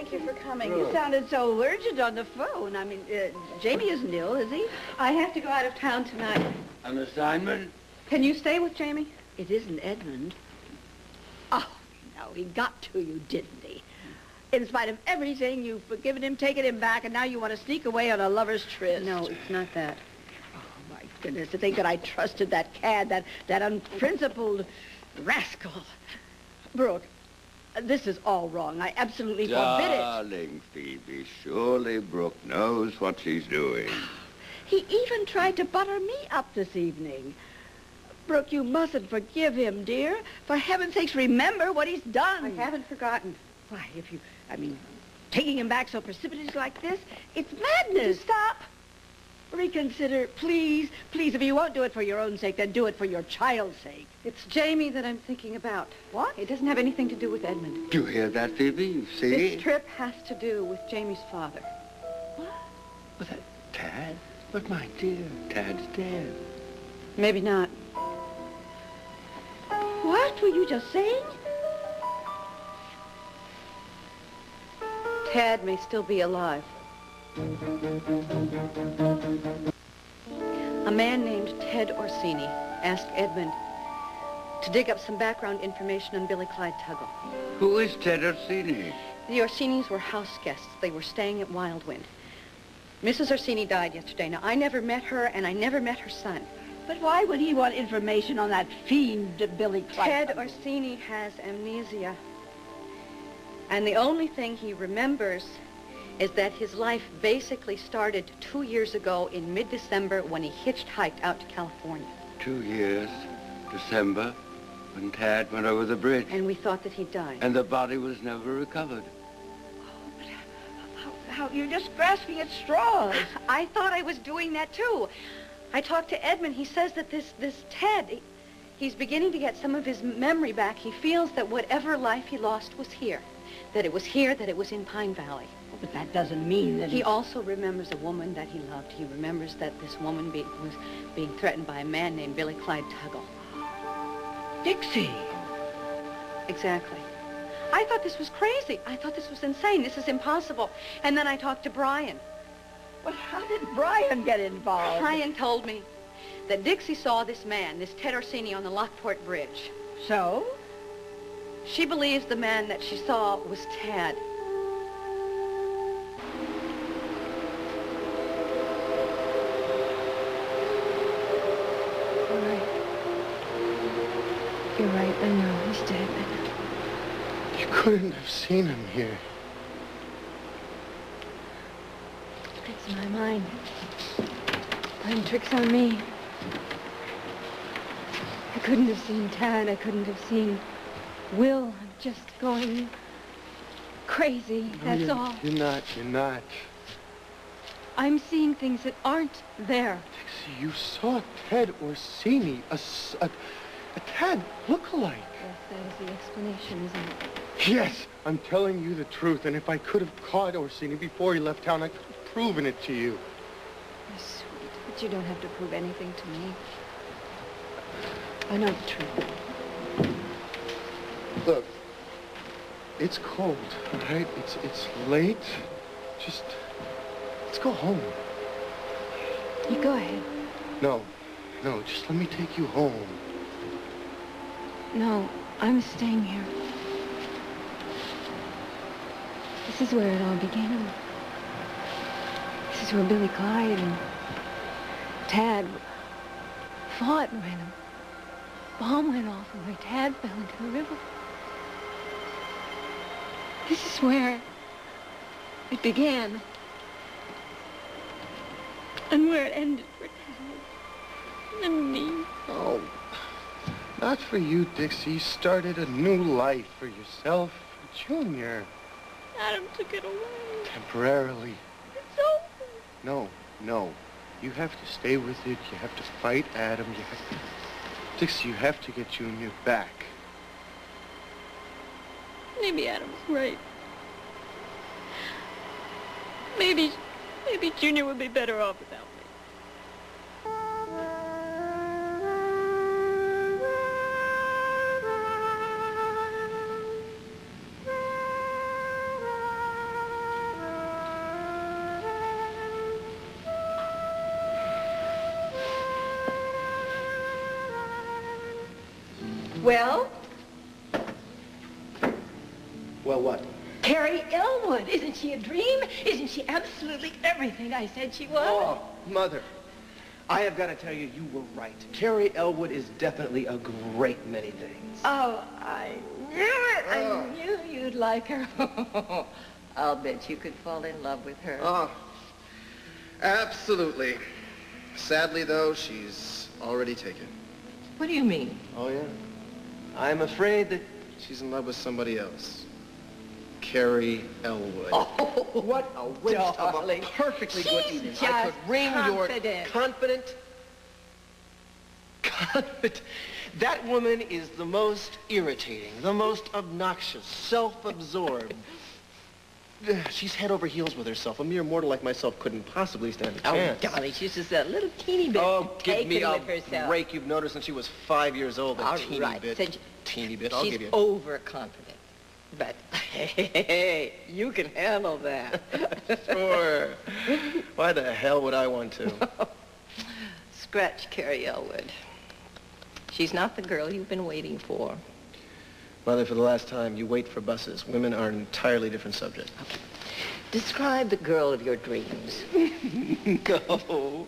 thank you for coming. Brooke. You sounded so urgent on the phone. I mean, Jamie isn't ill, is he? I have to go out of town tonight. An assignment? Can you stay with Jamie? It isn't Edmund. Oh, no, he got to you, didn't he? In spite of everything, you've forgiven him, taken him back, and now you want to sneak away on a lover's tryst. No, it's not that. Oh, my goodness, to think that I trusted that cad, that unprincipled rascal. Brooke, this is all wrong. I absolutely forbid it. Darling Phoebe, surely Brooke knows what she's doing. He even tried to butter me up this evening. Brooke, you mustn't forgive him, dear. For heaven's sakes, remember what he's done. I haven't forgotten. Why, taking him back so precipitously like this, it's madness. Stop. Reconsider, please. Please, if you won't do it for your own sake, then do it for your child's sake. It's Jamie that I'm thinking about. What? It doesn't have anything to do with Edmund. Do you hear that, Phoebe? You see? This trip has to do with Jamie's father. What? Well, that Tad? But my dear, Tad's dead. Maybe not. What were you just saying? Tad may still be alive. A man named Ted Orsini asked Edmund to dig up some background information on Billy Clyde Tuggle. Who is Ted Orsini? The Orsinis were house guests. They were staying at Wildwind. Mrs. Orsini died yesterday. Now, I never met her, and I never met her son. But why would he want information on that fiend, Billy Clyde? Ted Orsini has amnesia. And the only thing he remembers is that his life basically started 2 years ago in mid-December when he hitchhiked out to California. 2 years, December, when Tad went over the bridge. And we thought that he died. And the body was never recovered. Oh, but how you're just grasping at straws. I thought I was doing that too. I talked to Edmund. He says that this Ted, he's beginning to get some of his memory back. He feels that whatever life he lost was here. That it was here, that it was in Pine Valley. But that doesn't mean that he also remembers a woman that he loved. He remembers that this woman was being threatened by a man named Billy Clyde Tuggle. Dixie. Exactly. I thought this was crazy. I thought this was insane. This is impossible. And then I talked to Brian. Well, how did Brian get involved? Brian told me that Dixie saw this man, this Ted Orsini, on the Lockport Bridge. So? She believes the man that she saw was Tad. All right. You're right. I know. He's dead. You couldn't have seen him here. It's my mind. Playing tricks on me. I couldn't have seen Tad. I couldn't have seen Will. I'm just going crazy. That's all. You're not. I'm seeing things that aren't there. Dixie, you saw Ted Orsini, a Tad look-alike. Yes, that is the explanation, isn't it? Yes, I'm telling you the truth, and if I could have caught Orsini before he left town, I could have proven it to you. You're sweet, but you don't have to prove anything to me. I know the truth. Look, it's cold, all right? It's late. Just, let's go home. You go ahead. No, just let me take you home. No, I'm staying here. This is where it all began. This is where Billy Clyde and Tad fought when a bomb went off and where Tad fell into the river. This is where it began. And where it ended for Tad and me. Oh, not for you, Dixie. You started a new life for yourself and Junior. Adam took it away. Temporarily. It's over. No. You have to stay with it. You have to fight Adam. Dixie, you have to get Junior back. Maybe Adam's right. Maybe Junior would be better off without me. Well? Well, what? Carrie Elwood. Isn't she a dream? Isn't she absolutely everything I said she was? Oh, Mother, I have got to tell you, you were right. Carrie Elwood is definitely a great many things. Oh, I knew it. I knew you'd like her. I'll bet you could fall in love with her. Oh, absolutely. Sadly, though, she's already taken. What do you mean? Oh, yeah. I'm afraid that she's in love with somebody else. Carrie Elwood. Oh, what a waste darling. of a perfectly good She's evening. I just could wring your confident. confident. That woman is the most irritating, the most obnoxious, self-absorbed. She's head over heels with herself. A mere mortal like myself couldn't possibly stand a chance. Oh, golly, she's just a little teeny bit give me taken a with herself. break. You've noticed since she was 5 years old. All A teeny right, bit. Teeny bit. I'll she's give you. overconfident. But, hey, you can handle that. Sure. Why the hell would I want to? Scratch Carrie Elwood. She's not the girl you've been waiting for. Mother, for the last time, you wait for buses. Women are an entirely different subject. Okay. Describe the girl of your dreams. No.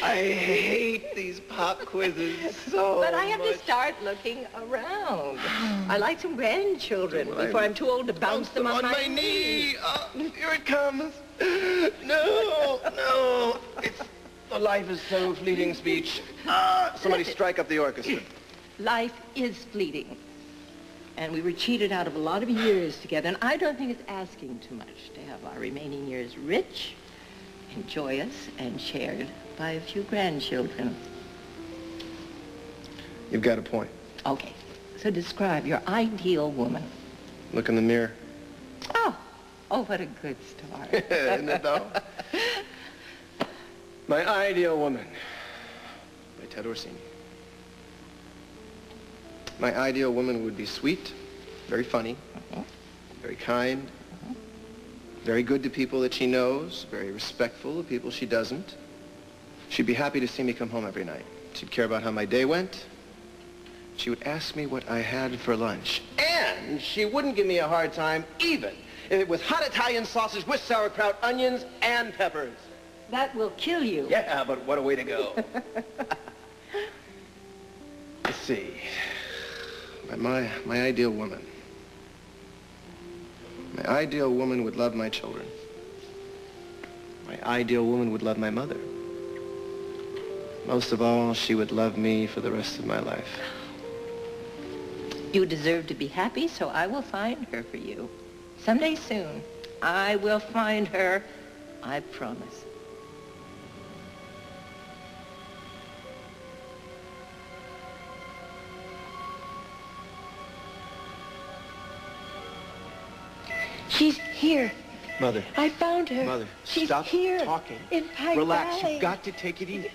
I hate these pop quizzes so But I have much. to start looking around. I like some grandchildren before I'm too old to bounce them on my knee. Here it comes. No, no. The life is so fleeting speech. Somebody strike up the orchestra. Life is fleeting. And we were cheated out of a lot of years together, and I don't think it's asking too much to have our remaining years rich and joyous and shared by a few grandchildren. You've got a point. Okay, so describe your ideal woman. Look in the mirror. Oh, what a good start. Isn't it, though? My Ideal Woman by Ted Orsini. My ideal woman would be sweet, very funny, very kind, very good to people that she knows, very respectful of people she doesn't. She'd be happy to see me come home every night. She'd care about how my day went. She would ask me what I had for lunch. And she wouldn't give me a hard time, even if it was hot Italian sausage with sauerkraut, onions, and peppers. That will kill you. Yeah, but what a way to go. Let's see. My ideal woman. My ideal woman would love my children. My ideal woman would love my mother. Most of all, she would love me for the rest of my life. You deserve to be happy, so I will find her for you. Someday soon, I will find her. I promise. She's here. Mother. I found her. Mother, She's stop here. talking. In Pike Relax. Valley. You've got to take it easy.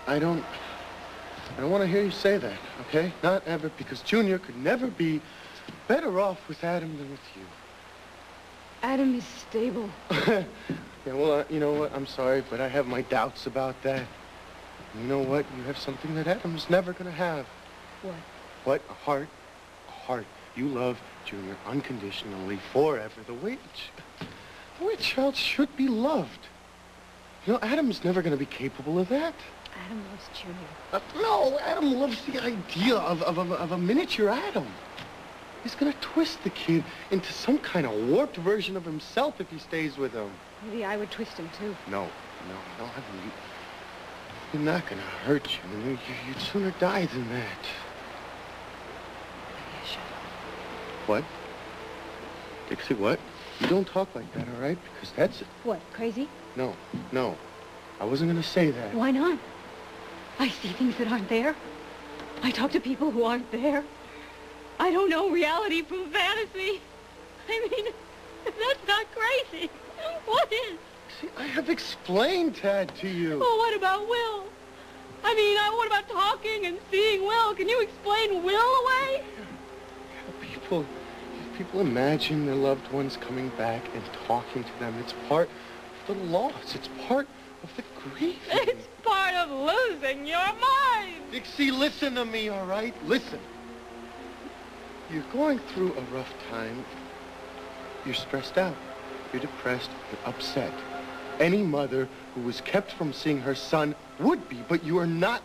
I don't want to hear you say that, okay? Not ever, because Junior could never be better off with Adam than with you. Adam is stable. Yeah, well, you know what? I'm sorry, but I have my doubts about that. You know what? You have something that Adam's never going to have. What? What? A heart. A heart. You love Junior unconditionally forever, the way a child should be loved. You know, Adam's never going to be capable of that. Adam loves Junior. No, Adam loves the idea of a miniature Adam. He's going to twist the kid into some kind of warped version of himself if he stays with him. Maybe I would twist him, too. No, Adam, you're not going to hurt you. You'd sooner die than that. What? Dixie, what? You don't talk like that, all right? Because that's... What, crazy? No. I wasn't going to say that. Why not? I see things that aren't there. I talk to people who aren't there. I don't know reality from fantasy. I mean, that's not crazy. What is? See, I have explained that to you. Well, what about Will? I mean, what about talking and seeing Will? Can you explain Will away? People imagine their loved ones coming back and talking to them. It's part of the loss. It's part of the grief. It's part of losing your mind. Dixie, listen to me, all right? Listen. You're going through a rough time. You're stressed out. You're depressed. You're upset. Any mother who was kept from seeing her son would be, but you are not.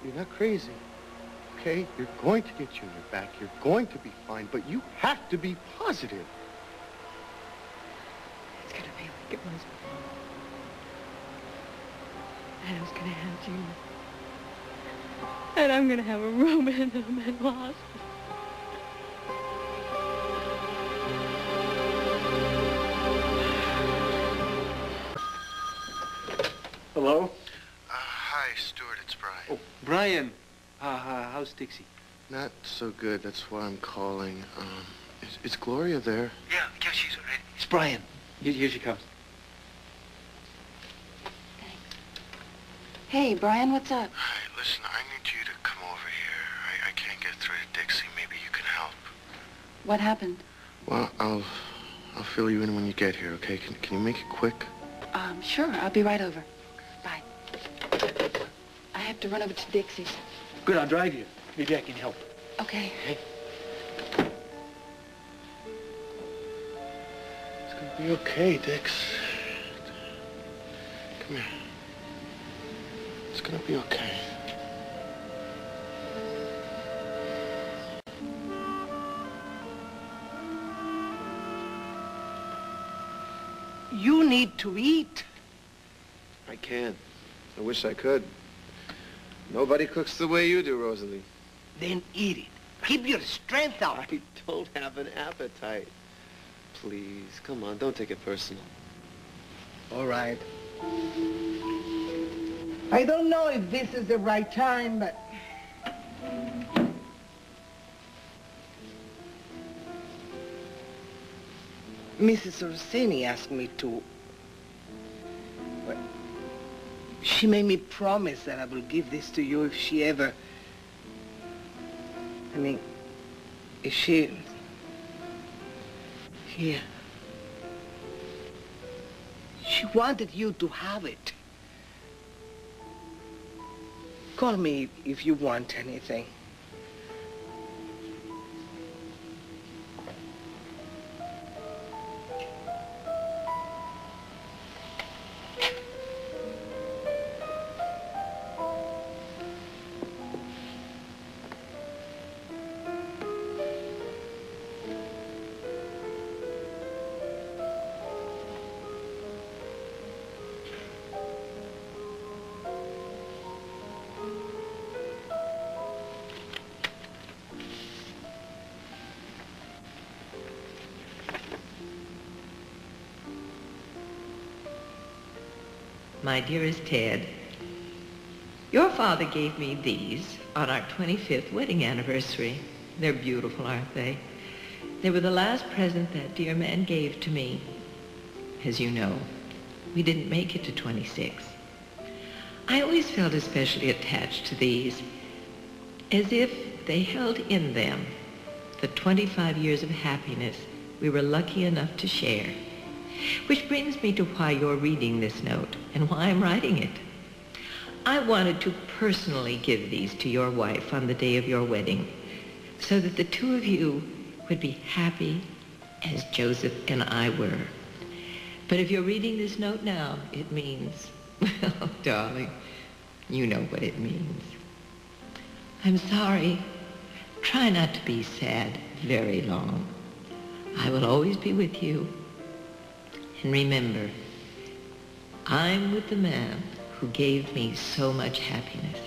You're not crazy. Okay? You're going to get Junior back. You're going to be fine, but you have to be positive. It's gonna be like it was before. Adam's gonna have Junior. And I'm gonna have a room in the mental hospital. Hello? Hi, Stuart, it's Brian. Oh, Brian. How's Dixie? Not so good, that's why I'm calling. Is Gloria there? Yeah, she's already. It's Brian. Here she comes. Hey, Brian, what's up? Hi, listen, I need you to come over here. I can't get through to Dixie. Maybe you can help. What happened? Well, I'll fill you in when you get here, okay? Can you make it quick? Sure, I'll be right over. Bye. I have to run over to Dixie's. Good, I'll drive you. Maybe I can help. Okay. Hey. It's gonna be okay, Dix. Come here. It's gonna be okay. You need to eat. I can't. I wish I could. Nobody cooks the way you do, Rosalie. Then eat it. Keep your strength up. I don't have an appetite. Please, come on, don't take it personal. All right. I don't know if this is the right time, but... Mrs. Orsini asked me to... Well, she made me promise that I will give this to you if she ever... I mean, if she... Here. She wanted you to have it. Call me if you want anything. My dearest Ted, your father gave me these on our 25th wedding anniversary. They're beautiful, aren't they? They were the last present that dear man gave to me. As you know, we didn't make it to 26. I always felt especially attached to these, as if they held in them the 25 years of happiness we were lucky enough to share. Which brings me to why you're reading this note and why I'm writing it. I wanted to personally give these to your wife on the day of your wedding so that the two of you would be happy as Joseph and I were. But if you're reading this note now, it means, well, darling, you know what it means. I'm sorry. Try not to be sad very long. I will always be with you. And remember, I'm with the man who gave me so much happiness.